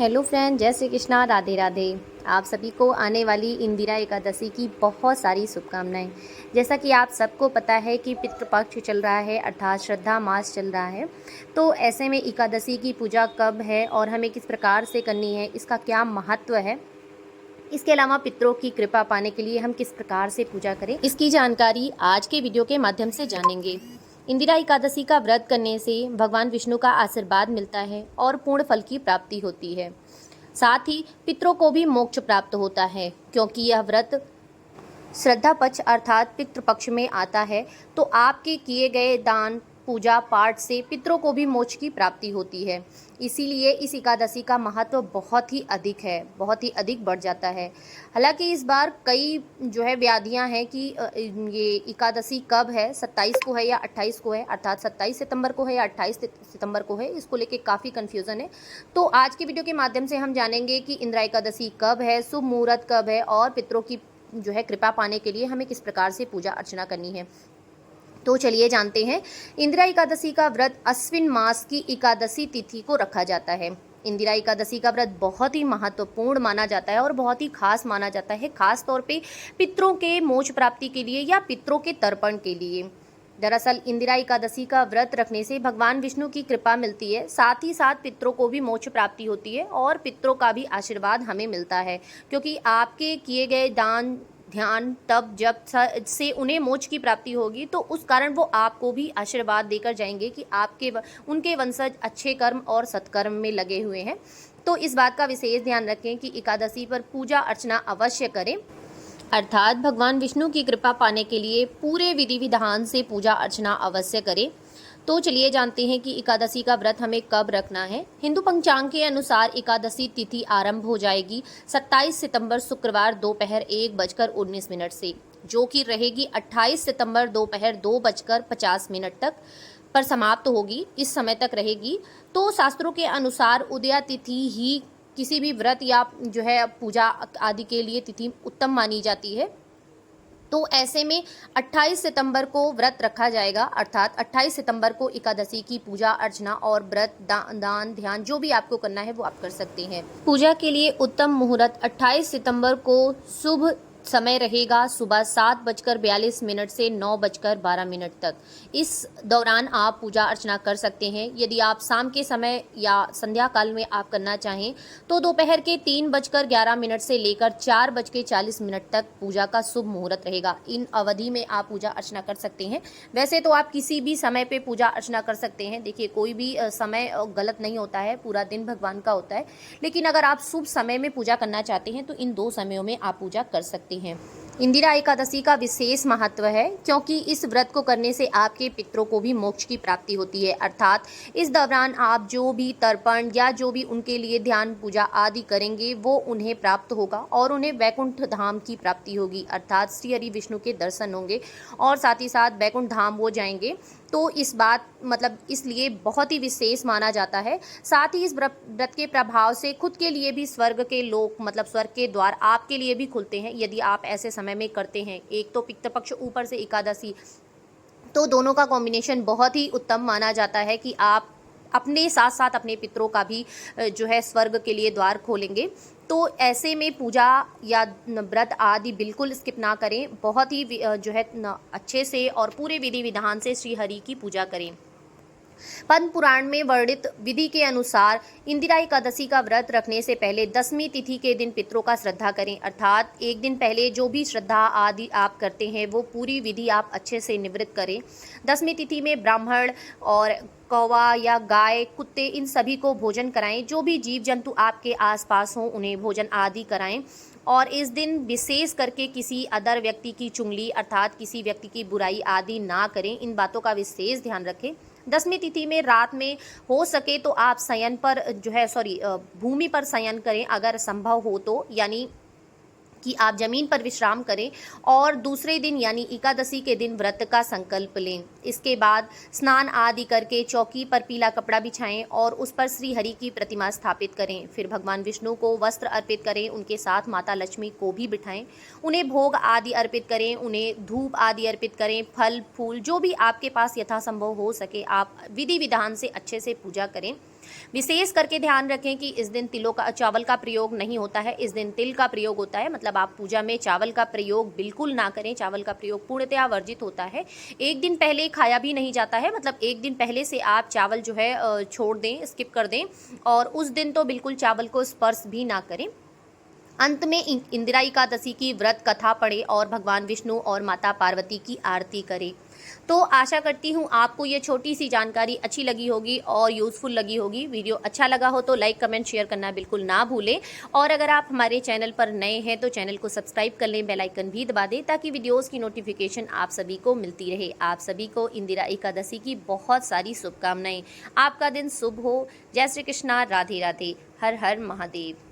Hello friend, जय श्री कृष्णा, राधे राधे। आप सभी को आने वाली इंदिरा एकादशी की बहुत सारी शुभकामनाएं। जैसा कि आप सबको पता है कि पितृपक्ष चल रहा है, अर्थात श्रद्धा मास चल रहा है। तो ऐसे में एकादशी की पूजा कब है और हमें किस प्रकार से करनी है, इसका क्या महत्व है, इसके अलावा पितरों की कृपा पाने के लिए हम किस प्रकार से पूजा करें, इसकी जानकारी आज के वीडियो के माध्यम से जानेंगे। इंदिरा एकादशी का व्रत करने से भगवान विष्णु का आशीर्वाद मिलता है और पूर्ण फल की प्राप्ति होती है। साथ ही पितरों को भी मोक्ष प्राप्त होता है, क्योंकि यह व्रत श्रद्धा पक्ष अर्थात पितृपक्ष में आता है। तो आपके किए गए दान पूजा पाठ से पितरों को भी मोक्ष की प्राप्ति होती है। इसीलिए इस एकादशी का महत्व बहुत ही अधिक है, बहुत ही अधिक बढ़ जाता है। हालांकि इस बार कई व्याधियां हैं कि ये एकादशी कब है, 27 को है या 28 को है, अर्थात 27 सितंबर को है या 28 सितंबर को है, इसको लेके काफ़ी कन्फ्यूज़न है। तो आज के वीडियो के माध्यम से हम जानेंगे कि इंदिरा एकादशी कब है, शुभ मुहूर्त कब है और पितरों की कृपा पाने के लिए हमें किस प्रकार से पूजा अर्चना करनी है। तो चलिए जानते हैं। इंदिरा एकादशी का व्रत अश्विन मास की एकादशी तिथि को रखा जाता है। इंदिरा एकादशी का व्रत बहुत ही महत्वपूर्ण माना जाता है और बहुत ही खास माना जाता है, खास तौर पे पितरों के मोक्ष प्राप्ति के लिए या पितरों के तर्पण के लिए। दरअसल इंदिरा एकादशी का व्रत रखने से भगवान विष्णु की कृपा मिलती है, साथ ही साथ पितरों को भी मोक्ष प्राप्ति होती है और पितरों का भी आशीर्वाद हमें मिलता है, क्योंकि आपके किए गए दान ध्यान तब जब से उन्हें मोक्ष की प्राप्ति होगी, तो उस कारण वो आपको भी आशीर्वाद देकर जाएंगे कि उनके वंशज अच्छे कर्म और सत्कर्म में लगे हुए हैं। तो इस बात का विशेष ध्यान रखें कि एकादशी पर पूजा अर्चना अवश्य करें, अर्थात भगवान विष्णु की कृपा पाने के लिए पूरे विधि विधान से पूजा अर्चना अवश्य करें। तो चलिए जानते हैं कि एकादशी का व्रत हमें कब रखना है। हिंदू पंचांग के अनुसार एकादशी तिथि आरंभ हो जाएगी 27 सितंबर शुक्रवार दोपहर 1:19 से, जो कि रहेगी 28 सितंबर दोपहर 2:50 तक पर समाप्त होगी। इस समय तक रहेगी। तो शास्त्रों के अनुसार उदया तिथि ही किसी भी व्रत या पूजा आदि के लिए तिथि उत्तम मानी जाती है। तो ऐसे में 28 सितंबर को व्रत रखा जाएगा, अर्थात 28 सितंबर को एकादशी की पूजा अर्चना और व्रत दान ध्यान जो भी आपको करना है वो आप कर सकते हैं। पूजा के लिए उत्तम मुहूर्त 28 सितंबर को शुभ समय रहेगा सुबह 7:42 से 9:12 तक। इस दौरान आप पूजा अर्चना कर सकते हैं। यदि आप शाम के समय या संध्या काल में आप करना चाहें तो दोपहर के 3:11 से लेकर 4:40 तक पूजा का शुभ मुहूर्त रहेगा। इन अवधि में आप पूजा अर्चना कर सकते हैं। वैसे तो आप किसी भी समय पे पूजा अर्चना कर सकते हैं। देखिए, कोई भी समय गलत नहीं होता है, पूरा दिन भगवान का होता है। लेकिन अगर आप शुभ समय में पूजा करना चाहते हैं तो इन 2 समयों में आप पूजा कर सकते हैं। इंदिरा एकादशी का विशेष महत्व है, क्योंकि इस व्रत को करने से आपके पितरों को भी मोक्ष की प्राप्ति होती है, अर्थात इस दौरान आप जो भी तर्पण या जो भी उनके लिए ध्यान पूजा आदि करेंगे वो उन्हें प्राप्त होगा और उन्हें वैकुंठ धाम की प्राप्ति होगी, अर्थात श्री हरि विष्णु के दर्शन होंगे और साथ ही साथ वैकुंठ धाम हो जाएंगे। तो इस बात इसलिए बहुत ही विशेष माना जाता है। साथ ही इस व्रत के प्रभाव से खुद के लिए भी स्वर्ग के लोक स्वर्ग के द्वार आपके लिए भी खुलते हैं, यदि आप ऐसे समय में करते हैं। एक तो पितृपक्ष, ऊपर से एकादशी, तो दोनों का कॉम्बिनेशन बहुत ही उत्तम माना जाता है कि आप अपने साथ साथ अपने पितरों का भी स्वर्ग के लिए द्वार खोलेंगे। तो ऐसे में पूजा या व्रत आदि बिल्कुल स्किप ना करें, बहुत ही अच्छे से और पूरे विधि विधान से श्री हरि की पूजा करें। पद्म पुराण में वर्णित विधि के अनुसार इंदिरा एकादशी का व्रत रखने से पहले 10वीं तिथि के दिन पितरों का श्रद्धा करें, अर्थात एक दिन पहले जो भी श्रद्धा आदि आप करते हैं वो पूरी विधि आप अच्छे से निवृत्त करें। 10वीं तिथि में ब्राह्मण और कौवा या गाय, कुत्ते, इन सभी को भोजन कराएं। जो भी जीव जंतु आपके आसपास हों उन्हें भोजन आदि कराएं। और इस दिन विशेष करके किसी अदर व्यक्ति की चुगली अर्थात किसी व्यक्ति की बुराई आदि ना करें। इन बातों का विशेष ध्यान रखें। 10वीं तिथि में रात में हो सके तो आप शयन पर भूमि पर शयन करें, अगर संभव हो तो, यानी कि आप जमीन पर विश्राम करें और दूसरे दिन यानी एकादशी के दिन व्रत का संकल्प लें। इसके बाद स्नान आदि करके चौकी पर पीला कपड़ा बिछाएं और उस पर श्री हरि की प्रतिमा स्थापित करें। फिर भगवान विष्णु को वस्त्र अर्पित करें, उनके साथ माता लक्ष्मी को भी बिठाएं, उन्हें भोग आदि अर्पित करें, उन्हें धूप आदि अर्पित करें, फल फूल जो भी आपके पास यथासंभव हो सके आप विधि विधान से अच्छे से पूजा करें। विशेष करके ध्यान रखें कि इस दिन चावल का प्रयोग नहीं होता है, इस दिन तिल का प्रयोग होता है। मतलब आप पूजा में चावल का प्रयोग बिल्कुल ना करें, चावल का प्रयोग पूर्णतया वर्जित होता है। एक दिन पहले खाया भी नहीं जाता है, मतलब एक दिन पहले से आप चावल जो है छोड़ दें, स्किप कर दें, और उस दिन तो बिल्कुल चावल को स्पर्श भी ना करें। अंत में इंदिरा एकादशी की व्रत कथा पढ़े और भगवान विष्णु और माता पार्वती की आरती करें। तो आशा करती हूँ आपको ये छोटी सी जानकारी अच्छी लगी होगी और यूज़फुल लगी होगी। वीडियो अच्छा लगा हो तो लाइक कमेंट शेयर करना बिल्कुल ना भूलें, और अगर आप हमारे चैनल पर नए हैं तो चैनल को सब्सक्राइब कर लें, बेल आइकन भी दबा दें ताकि वीडियोस की नोटिफिकेशन आप सभी को मिलती रहे। आप सभी को इंदिरा एकादशी की बहुत सारी शुभकामनाएं। आपका दिन शुभ हो। जय श्री कृष्णा, राधे राधे, हर हर महादेव।